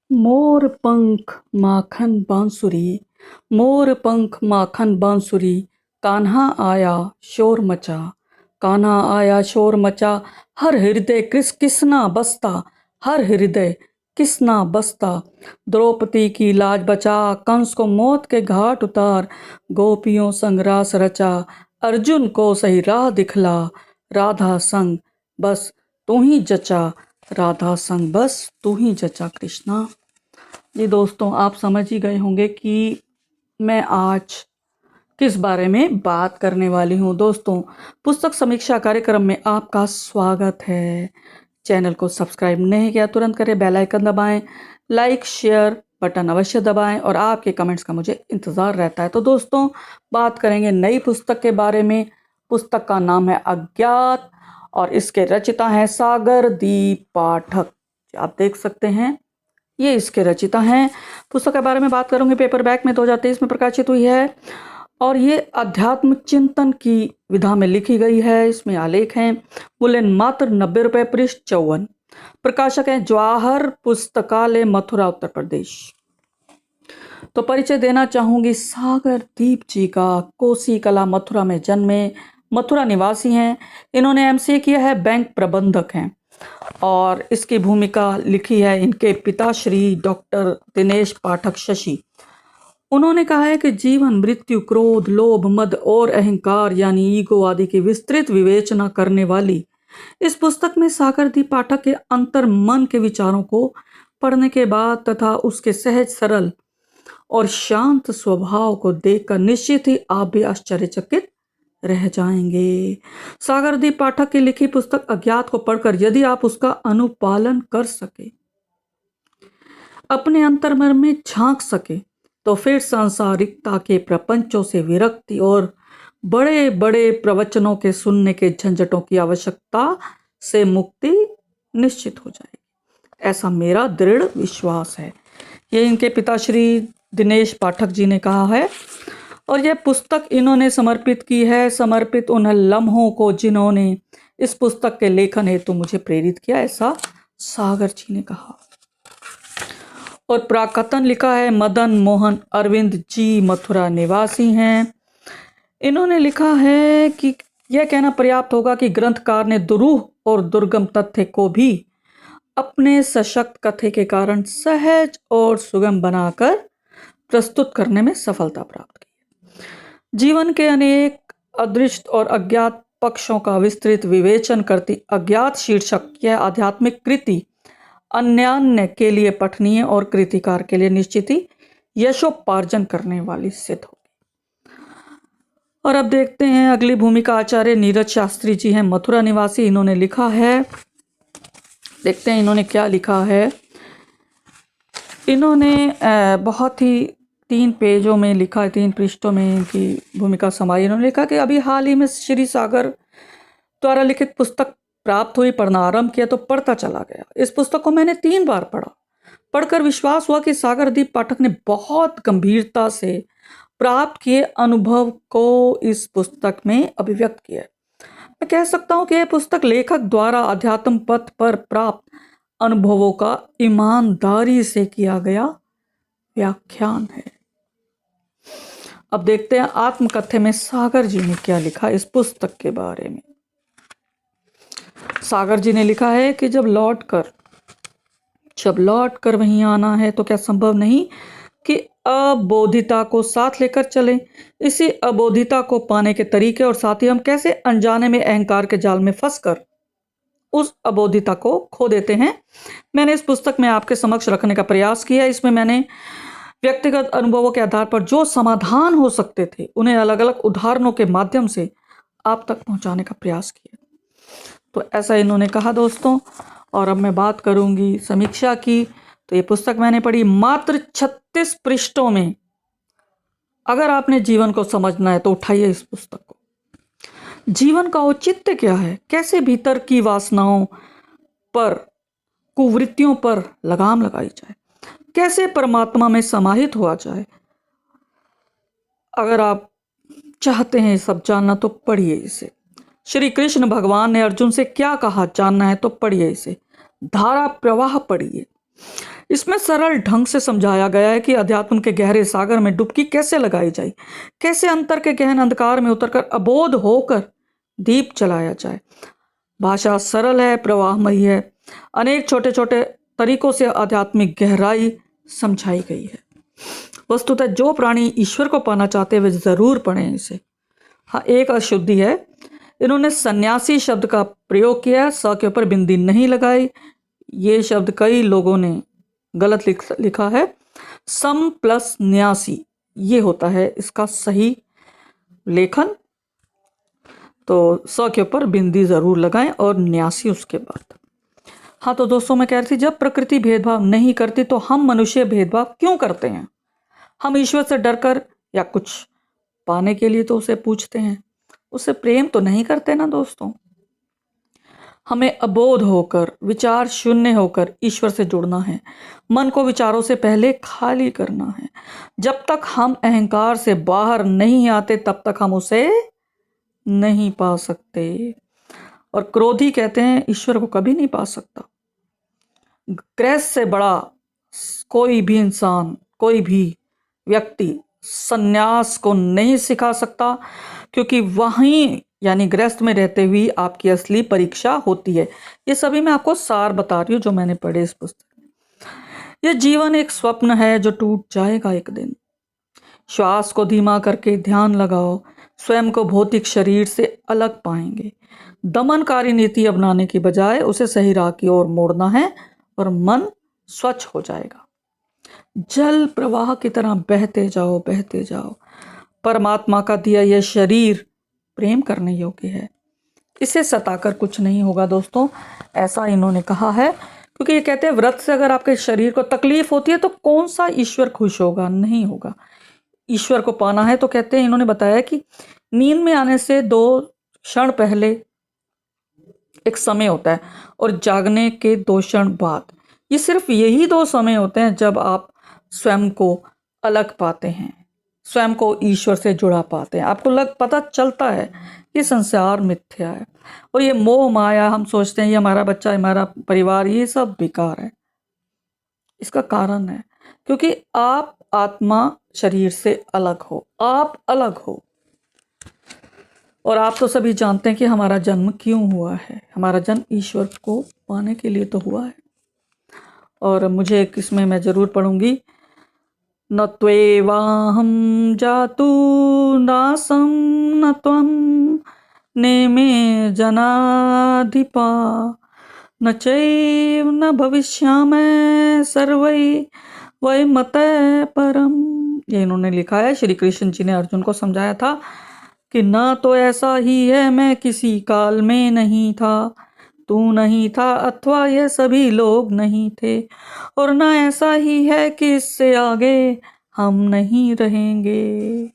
मोर पंख माखन बांसुरी, मोर पंख माखन बांसुरी, कान्हा आया शोर मचा, कान्हा आया शोर मचा, हर हृदय किस किसना बसता, हर हृदय किसना बसता। द्रौपदी की लाज बचा, कंस को मौत के घाट उतार, गोपियों संग रास रचा, अर्जुन को सही राह दिखला, राधा संग बस तू ही जचा, राधा संग बस तू ही जचा कृष्णा। जी दोस्तों, आप समझ ही गए होंगे कि मैं आज किस बारे में बात करने वाली हूँ। दोस्तों, पुस्तक समीक्षा कार्यक्रम में आपका स्वागत है। चैनल को सब्सक्राइब नहीं किया तुरंत करें, बेल आइकन दबाएं, लाइक शेयर बटन अवश्य दबाएं और आपके कमेंट्स का मुझे इंतज़ार रहता है। तो दोस्तों, बात करेंगे नई पुस्तक के बारे में। पुस्तक का नाम है अज्ञात और इसके रचिता हैं सागरदीप पाठक। आप देख सकते हैं, ये इसके रचिता हैं। पुस्तक के बारे में बात करूंगी, पेपरबैक में 2023 में प्रकाशित हुई है और ये अध्यात्म चिंतन की विधा में लिखी गई है। इसमें आलेख हैं। मूल्य मात्र 90 रुपये, पृष्ठ 54। प्रकाशक है जवाहर पुस्तकालय, मथुरा, उत्तर प्रदेश। तो परिचय देना चाहूंगी सागरदीप जी का। कोसी कला मथुरा में जन्मे, मथुरा निवासी हैं। इन्होंने एमसीए किया है, बैंक प्रबंधक हैं और इसकी भूमिका लिखी है इनके पिता श्री डॉक्टर दिनेश पाठक शशि। उन्होंने कहा है कि जीवन, मृत्यु, क्रोध, लोभ, मद और अहंकार यानी ईगो आदि की विस्तृत विवेचना करने वाली इस पुस्तक में सागरदीप पाठक के अंतर मन के विचारों को पढ़ने के बाद तथा उसके सहज, सरल और शांत स्वभाव को देखकर निश्चित ही आप भी आश्चर्यचकित रह जाएंगे। सागरदीप पाठक की लिखी पुस्तक अज्ञात को पढ़कर यदि आप उसका अनुपालन कर सके, अपने अंतर्मन में झांक सके, तो फिर सांसारिकता के प्रपंचों से विरक्ति और बड़े बड़े प्रवचनों के सुनने के झंझटों की आवश्यकता से मुक्ति निश्चित हो जाएगी, ऐसा मेरा दृढ़ विश्वास है। ये इनके पिता श्री दिनेश पाठक जी ने कहा है और यह पुस्तक इन्होंने समर्पित की है, समर्पित उन लम्हों को जिन्होंने इस पुस्तक के लेखन हेतु मुझे प्रेरित किया, ऐसा सागर जी ने कहा। और प्राकथन लिखा है मदन मोहन अरविंद जी, मथुरा निवासी हैं। इन्होंने लिखा है कि यह कहना पर्याप्त होगा कि ग्रंथकार ने दुरूह और दुर्गम तथ्य को भी अपने सशक्त कथे के कारण सहज और सुगम बनाकर प्रस्तुत करने में सफलता प्राप्त की। जीवन के अनेक अदृष्ट और अज्ञात पक्षों का विस्तृत विवेचन करती अज्ञात शीर्षक यह आध्यात्मिक कृति अन्यान्य के लिए पठनीय और कृतिकार के लिए निश्चित ही यशोपार्जन करने वाली सिद्ध होगी। और अब देखते हैं अगली भूमिका। आचार्य नीरज शास्त्री जी हैं, मथुरा निवासी। इन्होंने लिखा है, देखते हैं इन्होंने क्या लिखा है। इन्होंने बहुत ही 3 पेजों में लिखा है, 3 पृष्ठों में इनकी भूमिका समाई। इन्होंने लिखा कि अभी हाल ही में श्री सागर द्वारा लिखित पुस्तक प्राप्त हुई, पढ़ना आरंभ किया तो पढ़ता चला गया। इस पुस्तक को मैंने 3 बार पढ़ा। पढ़कर विश्वास हुआ कि सागरदीप पाठक ने बहुत गंभीरता से प्राप्त किए अनुभव को इस पुस्तक में अभिव्यक्त किया। मैं कह सकता हूँ कि यह पुस्तक लेखक द्वारा अध्यात्म पथ पर प्राप्त अनुभवों का ईमानदारी से किया गया व्याख्यान है। अब देखते हैं आत्मकथ्य में सागर जी ने क्या लिखा इस पुस्तक के बारे में। सागर जी ने लिखा है कि जब लौट कर वहीं आना है तो क्या संभव नहीं कि अबोधिता को साथ लेकर चलें। इसी अबोधिता को पाने के तरीके और साथ ही हम कैसे अनजाने में अहंकार के जाल में फंसकर उस अबोधिता को खो देते हैं, मैंने इस पुस्तक में आपके समक्ष रखने का प्रयास किया। इसमें मैंने व्यक्तिगत अनुभवों के आधार पर जो समाधान हो सकते थे उन्हें अलग अलग उदाहरणों के माध्यम से आप तक पहुंचाने का प्रयास किया। तो ऐसा इन्होंने कहा दोस्तों। और अब मैं बात करूंगी समीक्षा की। तो ये पुस्तक मैंने पढ़ी मात्र 36 पृष्ठों में। अगर आपने जीवन को समझना है तो उठाइए इस पुस्तक को। जीवन का औचित्य क्या है, कैसे भीतर की वासनाओं पर, कुवृत्तियों पर लगाम लगाई जाए, कैसे परमात्मा में समाहित हुआ जाए। अगर आप चाहते हैं सब जानना तो पढ़िए इसे। श्री कृष्ण भगवान ने अर्जुन से क्या कहा जानना है तो पढ़िए इसे। धारा प्रवाह पढ़िए। इसमें सरल ढंग से समझाया गया है कि अध्यात्म के गहरे सागर में डुबकी कैसे लगाई जाए, कैसे अंतर के गहन अंधकार में उतरकर अबोध होकर दीप जलाया जाए। भाषा सरल है, प्रवाहमयी है, अनेक छोटे छोटे तरीकों से आध्यात्मिक गहराई समझाई गई है। वस्तुतः जो प्राणी ईश्वर को पाना चाहते हैं वे जरूर पढ़ें इसे। हाँ, एक अशुद्धि है, इन्होंने सन्यासी शब्द का प्रयोग किया, स के ऊपर बिंदी नहीं लगाई। ये शब्द कई लोगों ने गलत लिखा है। सम प्लस न्यासी ये होता है इसका सही लेखन। तो स के ऊपर बिंदी जरूर लगाएं और न्यासी उसके बाद। हाँ, तो दोस्तों मैं कह रही थी, जब प्रकृति भेदभाव नहीं करती तो हम मनुष्य भेदभाव क्यों करते हैं? हम ईश्वर से डरकर या कुछ पाने के लिए तो उसे पूछते हैं, उससे प्रेम तो नहीं करते ना दोस्तों। हमें अबोध होकर, विचार शून्य होकर ईश्वर से जुड़ना है। मन को विचारों से पहले खाली करना है। जब तक हम अहंकार से बाहर नहीं आते तब तक हम उसे नहीं पा सकते। और क्रोधी कहते हैं ईश्वर को कभी नहीं पा सकता। गृहस्थ से बड़ा कोई भी इंसान, कोई भी व्यक्ति सन्यास को नहीं सिखा सकता, क्योंकि वहीं यानी गृहस्थ में रहते हुए आपकी असली परीक्षा होती है। ये सभी मैं आपको सार बता रही हूँ जो मैंने पढ़े इस पुस्तक में। यह जीवन एक स्वप्न है जो टूट जाएगा एक दिन। श्वास को धीमा करके ध्यान लगाओ, स्वयं को भौतिक शरीर से अलग पाएंगे। दमनकारी नीति अपनाने की बजाय उसे सही राह की ओर मोड़ना है और मन स्वच्छ हो जाएगा। जल प्रवाह की तरह बहते जाओ, बहते जाओ। परमात्मा का दिया यह शरीर प्रेम करने योग्य है, इसे सताकर कुछ नहीं होगा दोस्तों, ऐसा इन्होंने कहा है। क्योंकि ये कहते हैं व्रत से अगर आपके शरीर को तकलीफ होती है तो कौन सा ईश्वर खुश होगा? नहीं होगा। ईश्वर को पाना है तो कहते हैं, इन्होंने बताया कि नींद में आने से 2 क्षण पहले एक समय होता है और जागने के 2 क्षण बाद। ये सिर्फ यही 2 समय होते हैं जब आप स्वयं को अलग पाते हैं, स्वयं को ईश्वर से जुड़ा पाते हैं। आपको पता चलता है कि संसार मिथ्या है और ये मोह माया, हम सोचते हैं ये हमारा बच्चा, हमारा परिवार, ये सब बेकार है। इसका कारण है क्योंकि आप आत्मा शरीर से अलग हो, आप अलग हो। और आप तो सभी जानते हैं कि हमारा जन्म क्यों हुआ है। हमारा जन्म ईश्वर को पाने के लिए तो हुआ है। और मुझे इसमें मैं जरूर पढ़ूंगी, न त्वेवाहं जातु नासं न त्वं नेमे जनाधिपा न चैव न भविष्यामि सर्वै वैमतः परम। ये इन्होंने लिखा है। श्री कृष्ण जी ने अर्जुन को समझाया था कि न तो ऐसा ही है मैं किसी काल में नहीं था, तू नहीं था अथवा ये सभी लोग नहीं थे, और ना ऐसा ही है कि इससे आगे हम नहीं रहेंगे।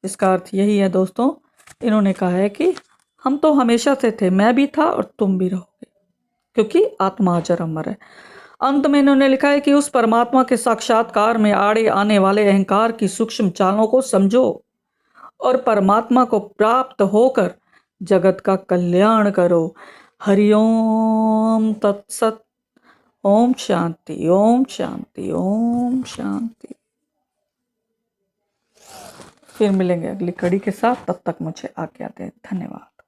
इसका अर्थ यही है दोस्तों, इन्होंने कहा है कि हम तो हमेशा से थे, मैं भी था और तुम भी रहोगे, क्योंकि आत्मा अजर अमर है। अंत में इन्होंने लिखा है कि उस परमात्मा के साक्षात्कार में आड़े आने वाले अहंकार की सूक्ष्म चालों को समझो और परमात्मा को प्राप्त होकर जगत का कल्याण करो। हरिओम तत्सत। ओम शांति, ओम शांति, ओम शांति। फिर मिलेंगे अगली कड़ी के साथ, तब तक मुझे आज्ञा दें। धन्यवाद।